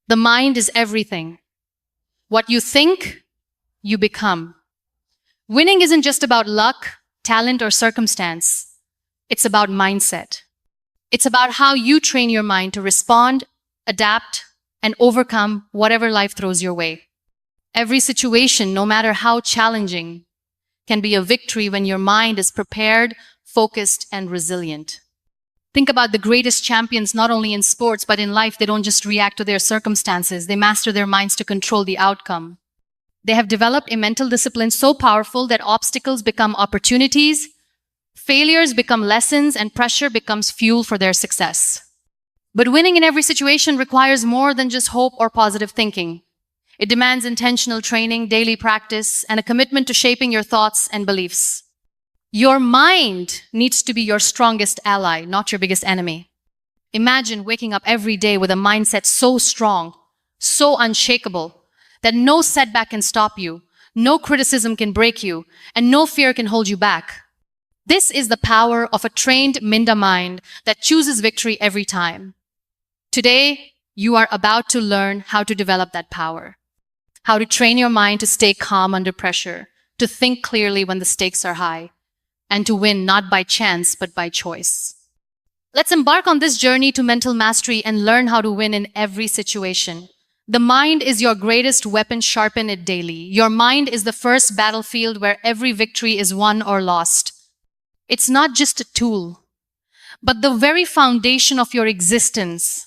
The mind is everything. What you think, you become. Winning isn't just about luck, talent, or circumstance. It's about mindset. It's about how you train your mind to respond, adapt, and overcome whatever life throws your way. Every situation, no matter how challenging, can be a victory when your mind is prepared, focused, and resilient. Think about the greatest champions, not only in sports, but in life. They don't just react to their circumstances. They master their minds to control the outcome. They have developed a mental discipline so powerful that obstacles become opportunities, failures become lessons, and pressure becomes fuel for their success. But winning in every situation requires more than just hope or positive thinking. It demands intentional training, daily practice, and a commitment to shaping your thoughts and beliefs. Your mind needs to be your strongest ally, not your biggest enemy. Imagine waking up every day with a mindset so strong, so unshakable, that no setback can stop you, no criticism can break you, and no fear can hold you back. This is the power of a trained Minda mind that chooses victory every time. Today, you are about to learn how to develop that power. How to train your mind to stay calm under pressure, to think clearly when the stakes are high, and to win not by chance but by choice. Let's embark on this journey to mental mastery and learn how to win in every situation. The mind is your greatest weapon, sharpen it daily. Your mind is the first battlefield where every victory is won or lost. It's not just a tool, but the very foundation of your existence.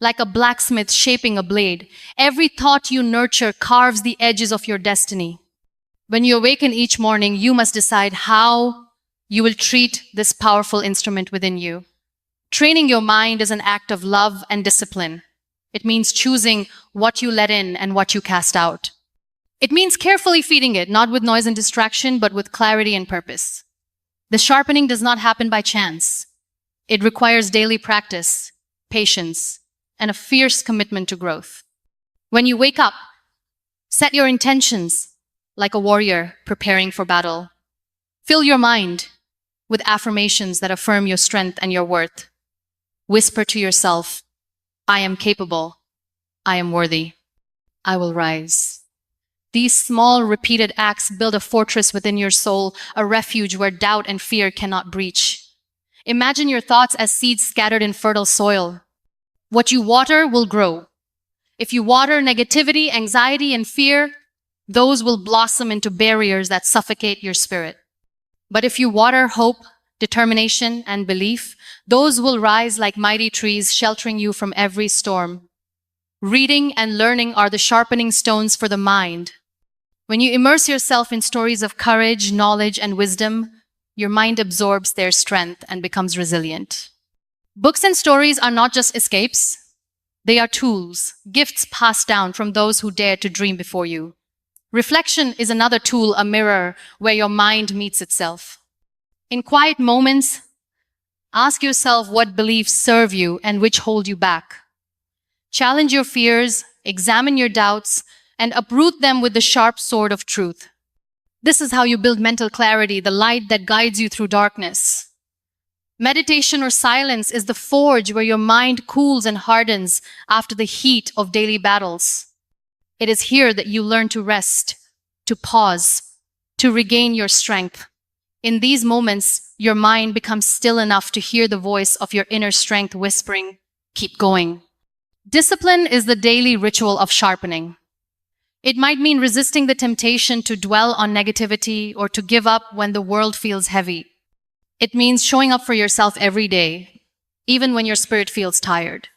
Like a blacksmith shaping a blade, every thought you nurture carves the edges of your destiny. When you awaken each morning, you must decide how you will treat this powerful instrument within you. Training your mind is an act of love and discipline. It means choosing what you let in and what you cast out. It means carefully feeding it, not with noise and distraction, but with clarity and purpose. The sharpening does not happen by chance. It requires daily practice, patience, and a fierce commitment to growth. When you wake up, set your intentions like a warrior preparing for battle. Fill your mind with affirmations that affirm your strength and your worth. Whisper to yourself, I am capable, I am worthy, I will rise. These small, repeated acts build a fortress within your soul, a refuge where doubt and fear cannot breach. Imagine your thoughts as seeds scattered in fertile soil. What you water will grow. If you water negativity, anxiety, and fear, those will blossom into barriers that suffocate your spirit. But if you water hope, determination, and belief, those will rise like mighty trees, sheltering you from every storm. Reading and learning are the sharpening stones for the mind. When you immerse yourself in stories of courage, knowledge, and wisdom, your mind absorbs their strength and becomes resilient. Books and stories are not just escapes. They are tools, gifts passed down from those who dared to dream before you. Reflection is another tool, a mirror where your mind meets itself. In quiet moments, ask yourself what beliefs serve you and which hold you back. Challenge your fears, examine your doubts, and uproot them with the sharp sword of truth. This is how you build mental clarity, the light that guides you through darkness. Meditation or silence is the forge where your mind cools and hardens after the heat of daily battles. It is here that you learn to rest, to pause, to regain your strength. In these moments, your mind becomes still enough to hear the voice of your inner strength whispering, keep going. Discipline is the daily ritual of sharpening. It might mean resisting the temptation to dwell on negativity or to give up when the world feels heavy. It means showing up for yourself every day, even when your spirit feels tired.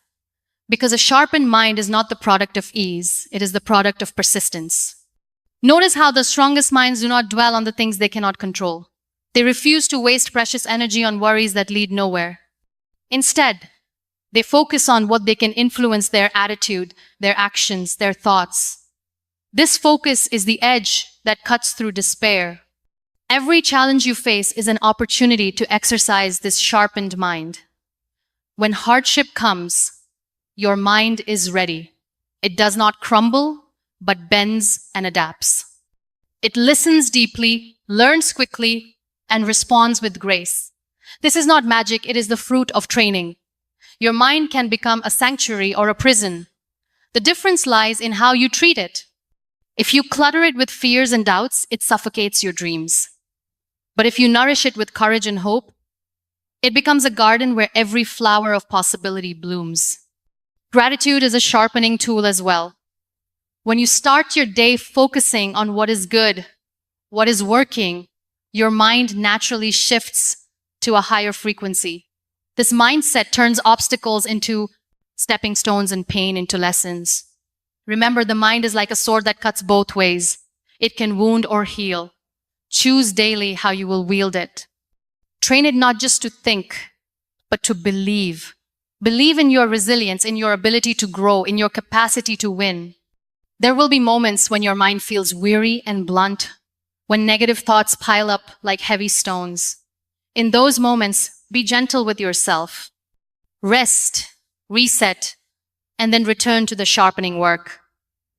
Because a sharpened mind is not the product of ease, it is the product of persistence. Notice how the strongest minds do not dwell on the things they cannot control. They refuse to waste precious energy on worries that lead nowhere. Instead, they focus on what they can influence: their attitude, their actions, their thoughts. This focus is the edge that cuts through despair. Every challenge you face is an opportunity to exercise this sharpened mind. When hardship comes, your mind is ready. It does not crumble, but bends and adapts. It listens deeply, learns quickly, and responds with grace. This is not magic, it is the fruit of training. Your mind can become a sanctuary or a prison, The difference lies in how you treat it. If you clutter it with fears and doubts, it suffocates your dreams. But if you nourish it with courage and hope, it becomes a garden where every flower of possibility blooms. Gratitude is a sharpening tool as well. When you start your day focusing on what is good, what is working, your mind naturally shifts to a higher frequency. This mindset turns obstacles into stepping stones and pain into lessons. Remember, the mind is like a sword that cuts both ways. It can wound or heal. Choose daily how you will wield it. Train it not just to think, but to believe. Believe in your resilience, in your ability to grow, in your capacity to win. There will be moments when your mind feels weary and blunt, when negative thoughts pile up like heavy stones. In those moments, be gentle with yourself. Rest, reset, and then return to the sharpening work.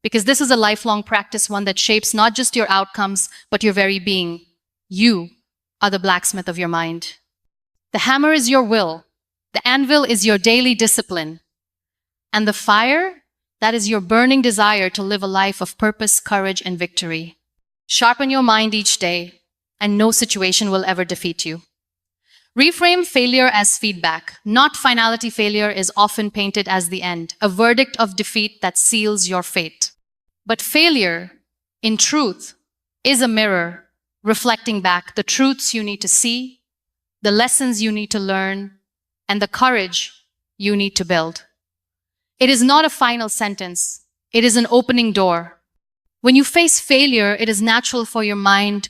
Because this is a lifelong practice, one that shapes not just your outcomes, but your very being. You are the blacksmith of your mind. The hammer is your will. The anvil is your daily discipline. And the fire, that is your burning desire to live a life of purpose, courage, and victory. Sharpen your mind each day, and no situation will ever defeat you. Reframe failure as feedback. Not finality. Failure is often painted as the end, a verdict of defeat that seals your fate. But failure, in truth, is a mirror reflecting back the truths you need to see, the lessons you need to learn, and the courage you need to build. It is not a final sentence. It is an opening door. When you face failure, it is natural for your mind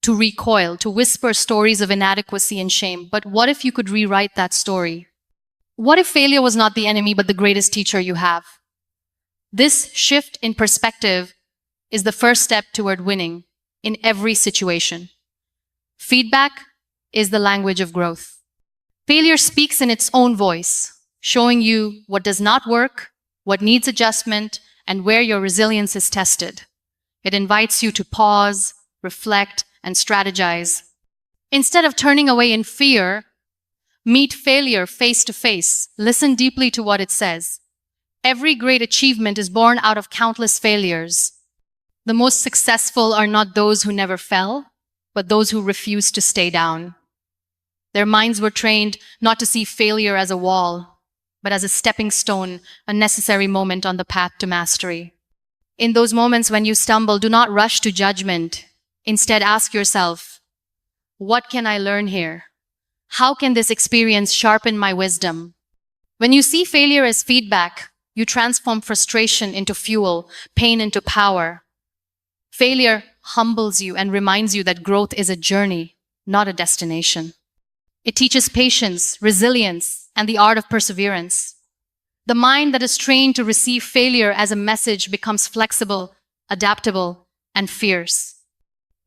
to recoil, to whisper stories of inadequacy and shame. But what if you could rewrite that story? What if failure was not the enemy, but the greatest teacher you have? This shift in perspective is the first step toward winning in every situation. Feedback is the language of growth. Failure speaks in its own voice, showing you what does not work, what needs adjustment, and where your resilience is tested. It invites you to pause, reflect, and strategize. Instead of turning away in fear, meet failure face to face. Listen deeply to what it says. Every great achievement is born out of countless failures. The most successful are not those who never fell, but those who refused to stay down. Their minds were trained not to see failure as a wall, but as a stepping stone, a necessary moment on the path to mastery. In those moments when you stumble, do not rush to judgment. Instead, ask yourself, what can I learn here? How can this experience sharpen my wisdom? When you see failure as feedback, you transform frustration into fuel, pain into power. Failure humbles you and reminds you that growth is a journey, not a destination. It teaches patience, resilience, and the art of perseverance. The mind that is trained to receive failure as a message becomes flexible, adaptable, and fierce.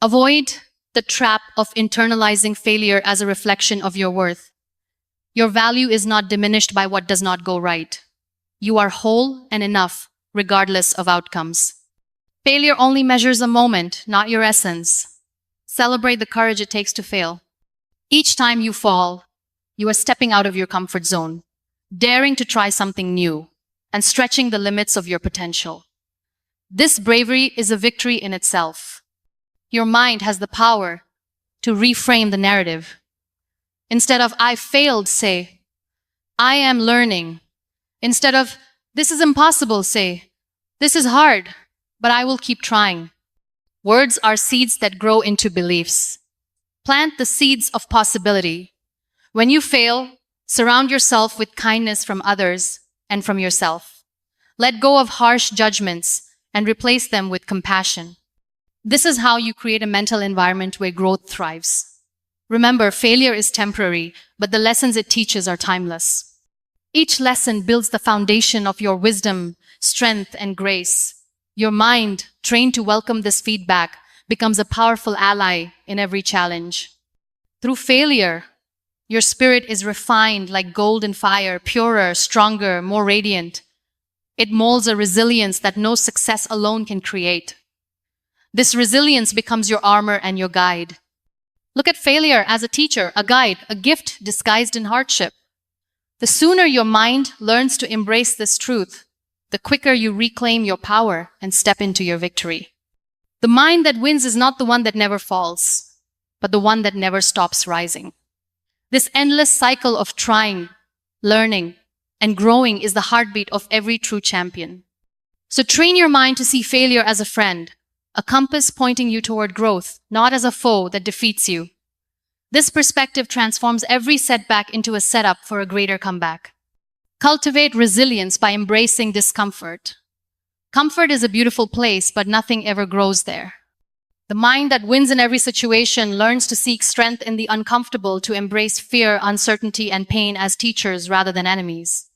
Avoid the trap of internalizing failure as a reflection of your worth. Your value is not diminished by what does not go right. You are whole and enough, regardless of outcomes. Failure only measures a moment, not your essence. Celebrate the courage it takes to fail. Each time you fall, you are stepping out of your comfort zone, daring to try something new, and stretching the limits of your potential. This bravery is a victory in itself. Your mind has the power to reframe the narrative. Instead of, I failed, say, I am learning. Instead of, this is impossible, say, this is hard, but I will keep trying. Words are seeds that grow into beliefs. Plant the seeds of possibility. When you fail, surround yourself with kindness from others and from yourself. Let go of harsh judgments and replace them with compassion. This is how you create a mental environment where growth thrives. Remember, failure is temporary, but the lessons it teaches are timeless. Each lesson builds the foundation of your wisdom, strength, and grace. Your mind, trained to welcome this feedback, becomes a powerful ally in every challenge. Through failure, your spirit is refined like gold in fire, purer, stronger, more radiant. It molds a resilience that no success alone can create. This resilience becomes your armor and your guide. Look at failure as a teacher, a guide, a gift disguised in hardship. The sooner your mind learns to embrace this truth, the quicker you reclaim your power and step into your victory. The mind that wins is not the one that never falls, but the one that never stops rising. This endless cycle of trying, learning, and growing is the heartbeat of every true champion. So train your mind to see failure as a friend, a compass pointing you toward growth, not as a foe that defeats you. This perspective transforms every setback into a setup for a greater comeback. Cultivate resilience by embracing discomfort. Comfort is a beautiful place, but nothing ever grows there. The mind that wins in every situation learns to seek strength in the uncomfortable, to embrace fear, uncertainty, and pain as teachers rather than enemies.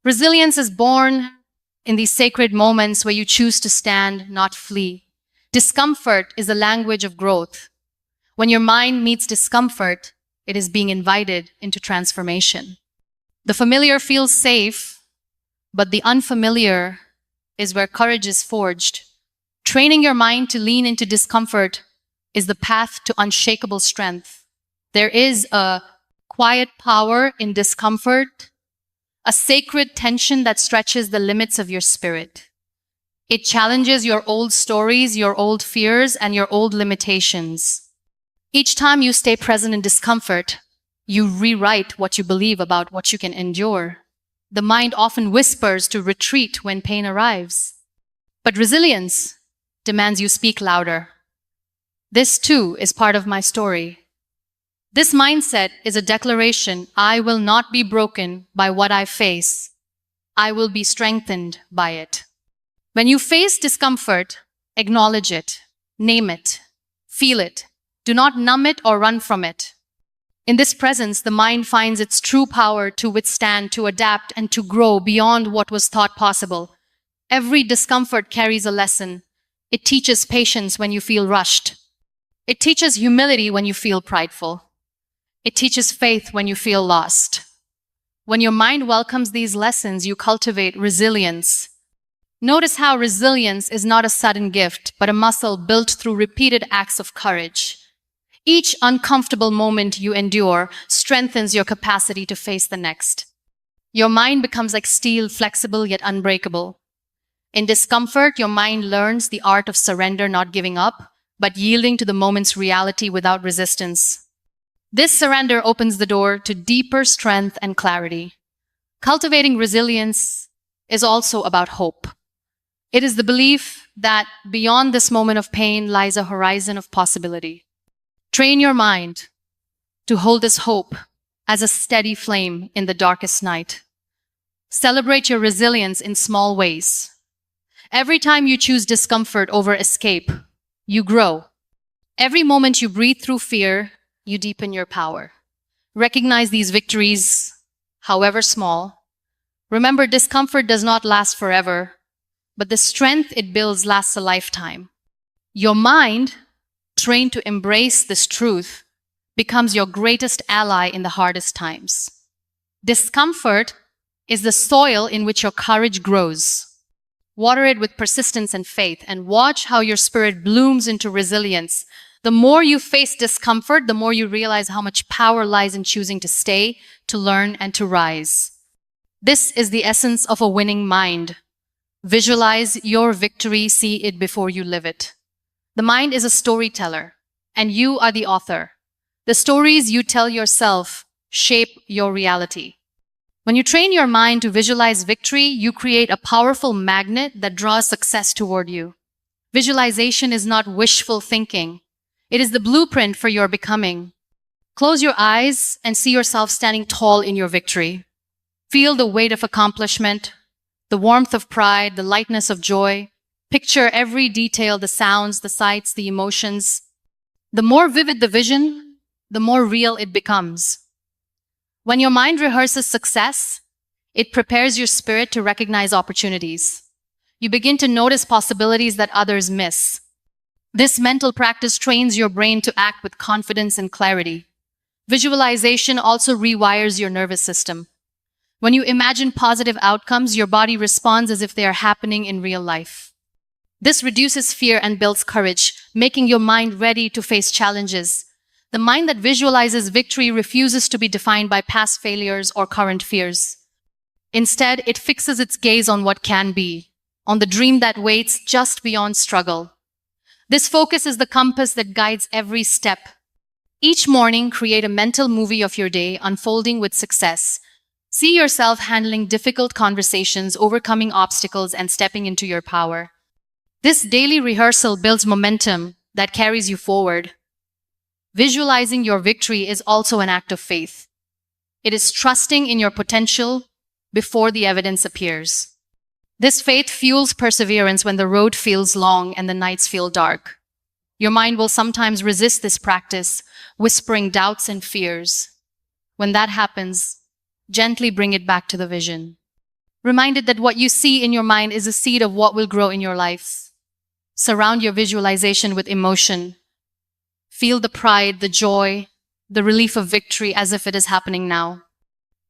Resilience is born in these sacred moments where you choose to stand, not flee. Discomfort is the language of growth. When your mind meets discomfort, it is being invited into transformation. The familiar feels safe, but the unfamiliar is where courage is forged. Training your mind to lean into discomfort is the path to unshakable strength. There is a quiet power in discomfort, a sacred tension that stretches the limits of your spirit. It challenges your old stories, your old fears, and your old limitations. Each time you stay present in discomfort, you rewrite what you believe about what you can endure. The mind often whispers to retreat when pain arrives. But resilience demands you speak louder. This too is part of my story. This mindset is a declaration: I will not be broken by what I face. I will be strengthened by it. When you face discomfort, acknowledge it, name it, feel it. Do not numb it or run from it. In this presence, the mind finds its true power to withstand, to adapt, and to grow beyond what was thought possible. Every discomfort carries a lesson. It teaches patience when you feel rushed. It teaches humility when you feel prideful. It teaches faith when you feel lost. When your mind welcomes these lessons, you cultivate resilience. Notice how resilience is not a sudden gift, but a muscle built through repeated acts of courage. Each uncomfortable moment you endure strengthens your capacity to face the next. Your mind becomes like steel, flexible yet unbreakable. In discomfort, your mind learns the art of surrender, not giving up, but yielding to the moment's reality without resistance. This surrender opens the door to deeper strength and clarity. Cultivating resilience is also about hope. It is the belief that beyond this moment of pain lies a horizon of possibility. Train your mind to hold this hope as a steady flame in the darkest night. Celebrate your resilience in small ways. Every time you choose discomfort over escape, you grow. Every moment you breathe through fear, you deepen your power. Recognize these victories, however small. Remember, discomfort does not last forever, but the strength it builds lasts a lifetime. Your mind, trained to embrace this truth, becomes your greatest ally in the hardest times. Discomfort is the soil in which your courage grows. Water it with persistence and faith, and watch how your spirit blooms into resilience. The more you face discomfort, the more you realize how much power lies in choosing to stay, to learn, and to rise. This is the essence of a winning mind. Visualize your victory, see it before you live it. The mind is a storyteller, and you are the author. The stories you tell yourself shape your reality. When you train your mind to visualize victory, you create a powerful magnet that draws success toward you. Visualization is not wishful thinking. It is the blueprint for your becoming. Close your eyes and see yourself standing tall in your victory. Feel the weight of accomplishment, the warmth of pride, the lightness of joy. Picture every detail, the sounds, the sights, the emotions. The more vivid the vision, the more real it becomes. When your mind rehearses success, it prepares your spirit to recognize opportunities. You begin to notice possibilities that others miss. This mental practice trains your brain to act with confidence and clarity. Visualization also rewires your nervous system. When you imagine positive outcomes, your body responds as if they are happening in real life. This reduces fear and builds courage, making your mind ready to face challenges. The mind that visualizes victory refuses to be defined by past failures or current fears. Instead, it fixes its gaze on what can be, on the dream that waits just beyond struggle. This focus is the compass that guides every step. Each morning, create a mental movie of your day unfolding with success. See yourself handling difficult conversations, overcoming obstacles, and stepping into your power. This daily rehearsal builds momentum that carries you forward. Visualizing your victory is also an act of faith. It is trusting in your potential before the evidence appears. This faith fuels perseverance when the road feels long and the nights feel dark. Your mind will sometimes resist this practice, whispering doubts and fears. When that happens, gently bring it back to the vision. Reminded that what you see in your mind is a seed of what will grow in your life. Surround your visualization with emotion. Feel the pride, the joy, the relief of victory as if it is happening now.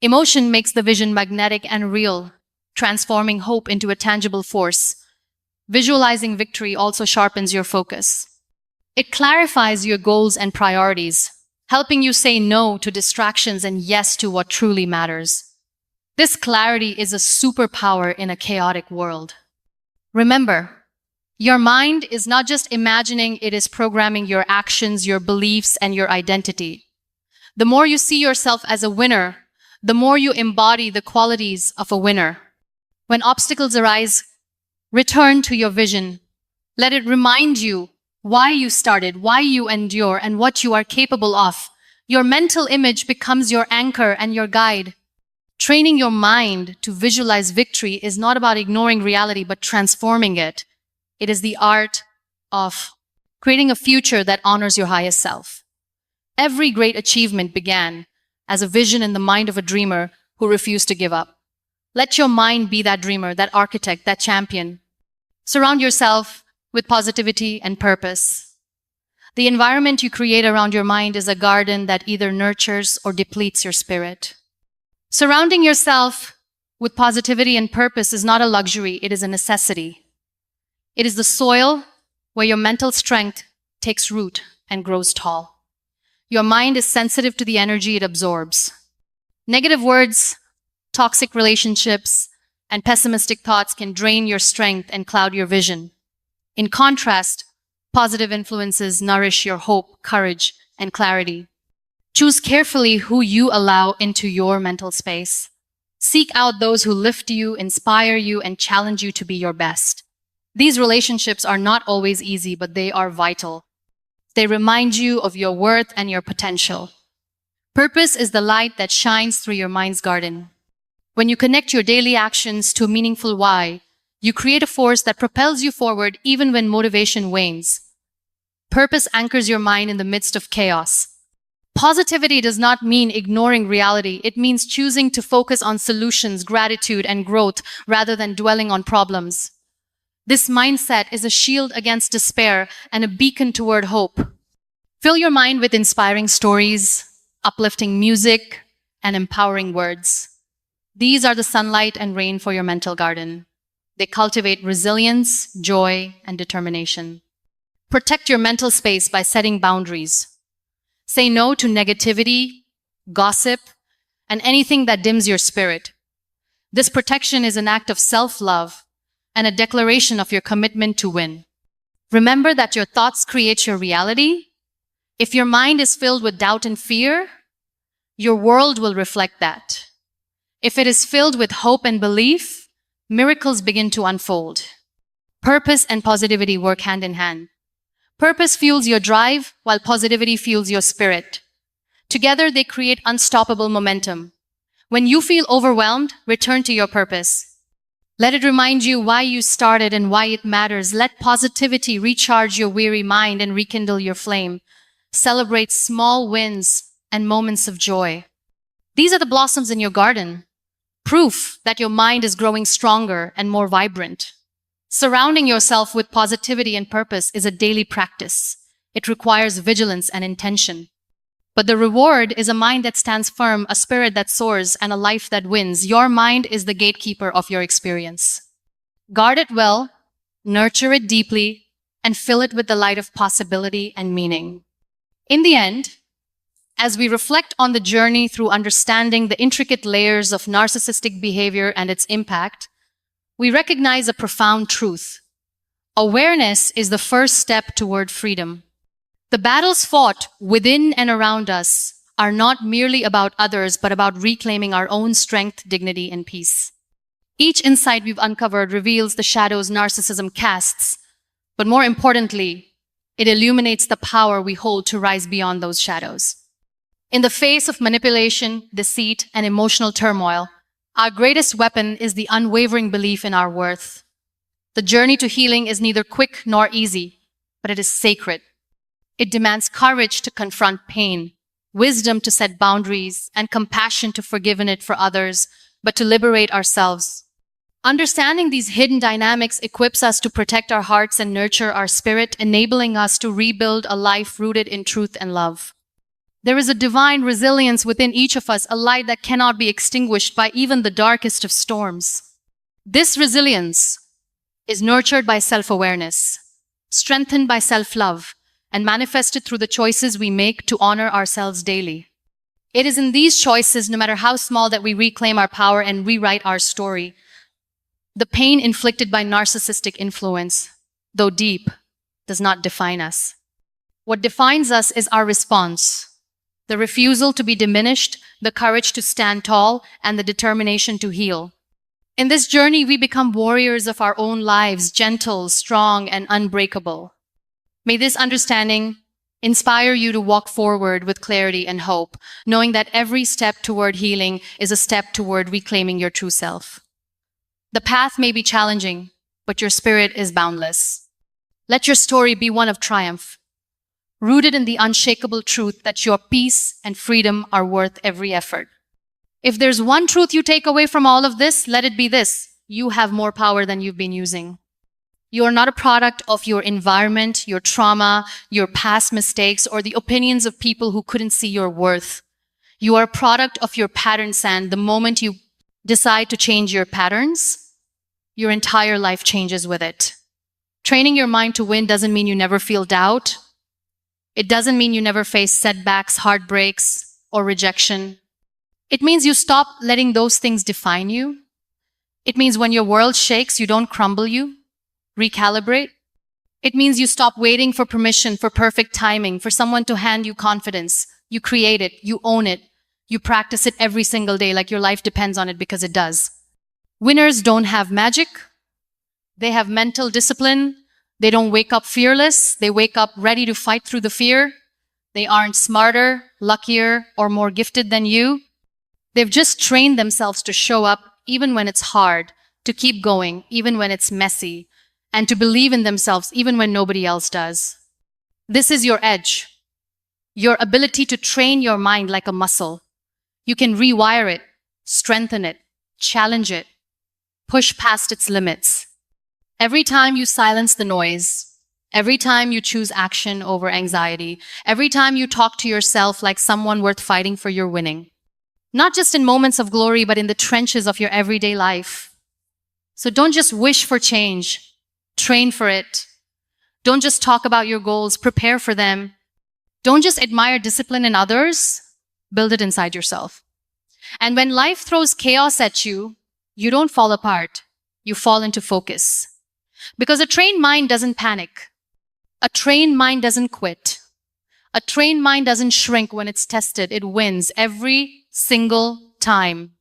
Emotion makes the vision magnetic and real, transforming hope into a tangible force. Visualizing victory also sharpens your focus. It clarifies your goals and priorities, helping you say no to distractions and yes to what truly matters. This clarity is a superpower in a chaotic world. Remember, your mind is not just imagining, it is programming your actions, your beliefs, and your identity. The more you see yourself as a winner, the more you embody the qualities of a winner. When obstacles arise, return to your vision. Let it remind you why you started, why you endure, and what you are capable of. Your mental image becomes your anchor and your guide. Training your mind to visualize victory is not about ignoring reality, but transforming it. It is the art of creating a future that honors your highest self. Every great achievement began as a vision in the mind of a dreamer who refused to give up. Let your mind be that dreamer, that architect, that champion. Surround yourself with positivity and purpose. The environment you create around your mind is a garden that either nurtures or depletes your spirit. Surrounding yourself with positivity and purpose is not a luxury, it is a necessity. It is the soil where your mental strength takes root and grows tall. Your mind is sensitive to the energy it absorbs. Negative words, toxic relationships, and pessimistic thoughts can drain your strength and cloud your vision. In contrast, positive influences nourish your hope, courage, and clarity. Choose carefully who you allow into your mental space. Seek out those who lift you, inspire you, and challenge you to be your best. These relationships are not always easy, but they are vital. They remind you of your worth and your potential. Purpose is the light that shines through your mind's garden. When you connect your daily actions to a meaningful why, you create a force that propels you forward even when motivation wanes. Purpose anchors your mind in the midst of chaos. Positivity does not mean ignoring reality. It means choosing to focus on solutions, gratitude, and growth rather than dwelling on problems. This mindset is a shield against despair and a beacon toward hope. Fill your mind with inspiring stories, uplifting music, and empowering words. These are the sunlight and rain for your mental garden. They cultivate resilience, joy, and determination. Protect your mental space by setting boundaries. Say no to negativity, gossip, and anything that dims your spirit. This protection is an act of self-love and a declaration of your commitment to win. Remember that your thoughts create your reality. If your mind is filled with doubt and fear, your world will reflect that. If it is filled with hope and belief, miracles begin to unfold. Purpose and positivity work hand in hand. Purpose fuels your drive, while positivity fuels your spirit. Together, they create unstoppable momentum. When you feel overwhelmed, return to your purpose. Let it remind you why you started and why it matters. Let positivity recharge your weary mind and rekindle your flame. Celebrate small wins and moments of joy. These are the blossoms in your garden, proof that your mind is growing stronger and more vibrant. Surrounding yourself with positivity and purpose is a daily practice. It requires vigilance and intention. But the reward is a mind that stands firm, a spirit that soars, and a life that wins. Your mind is the gatekeeper of your experience. Guard it well, nurture it deeply, and fill it with the light of possibility and meaning. In the end, As we reflect on the journey through understanding the intricate layers of narcissistic behavior and its impact, we recognize a profound truth. Awareness is the first step toward freedom. The battles fought within and around us are not merely about others, but about reclaiming our own strength, dignity, and peace. Each insight we've uncovered reveals the shadows narcissism casts, but more importantly, it illuminates the power we hold to rise beyond those shadows. In the face of manipulation, deceit, and emotional turmoil, our greatest weapon is the unwavering belief in our worth. The journey to healing is neither quick nor easy, but it is sacred. It demands courage to confront pain, wisdom to set boundaries, and compassion to forgive it for others, but to liberate ourselves. Understanding these hidden dynamics equips us to protect our hearts and nurture our spirit, enabling us to rebuild a life rooted in truth and love. There is a divine resilience within each of us, a light that cannot be extinguished by even the darkest of storms. This resilience is nurtured by self-awareness, strengthened by self-love, and manifested through the choices we make to honor ourselves daily. It is in these choices, no matter how small, that we reclaim our power and rewrite our story. The pain inflicted by narcissistic influence, though deep, does not define us. What defines us is our response. The refusal to be diminished, the courage to stand tall, and the determination to heal. In this journey, we become warriors of our own lives, gentle, strong, and unbreakable. May this understanding inspire you to walk forward with clarity and hope, knowing that every step toward healing is a step toward reclaiming your true self. The path may be challenging, but your spirit is boundless. Let your story be one of triumph, rooted in the unshakable truth that your peace and freedom are worth every effort. If there's one truth you take away from all of this, let it be this: you have more power than you've been using. You are not a product of your environment, your trauma, your past mistakes, or the opinions of people who couldn't see your worth. You are a product of your patterns, and the moment you decide to change your patterns, your entire life changes with it. Training your mind to win doesn't mean you never feel doubt. It doesn't mean you never face setbacks, heartbreaks, or rejection. It means you stop letting those things define you. It means when your world shakes, you don't crumble, you recalibrate. It means you stop waiting for permission, for perfect timing, for someone to hand you confidence. You create it, you own it, you practice it every single day like your life depends on it, because it does. Winners don't have magic. They have mental discipline. They don't wake up fearless. They wake up ready to fight through the fear. They aren't smarter, luckier, or more gifted than you. They've just trained themselves to show up even when it's hard, to keep going even when it's messy, and to believe in themselves even when nobody else does. This is your edge, your ability to train your mind like a muscle. You can rewire it, strengthen it, challenge it, push past its limits. Every time you silence the noise, every time you choose action over anxiety, every time you talk to yourself like someone worth fighting for, you're winning. Not just in moments of glory, but in the trenches of your everyday life. So don't just wish for change. Train for it. Don't just talk about your goals, prepare for them. Don't just admire discipline in others, build it inside yourself. And when life throws chaos at you, you don't fall apart, you fall into focus. Because a trained mind doesn't panic. A trained mind doesn't quit. A trained mind doesn't shrink when it's tested. It wins every single time.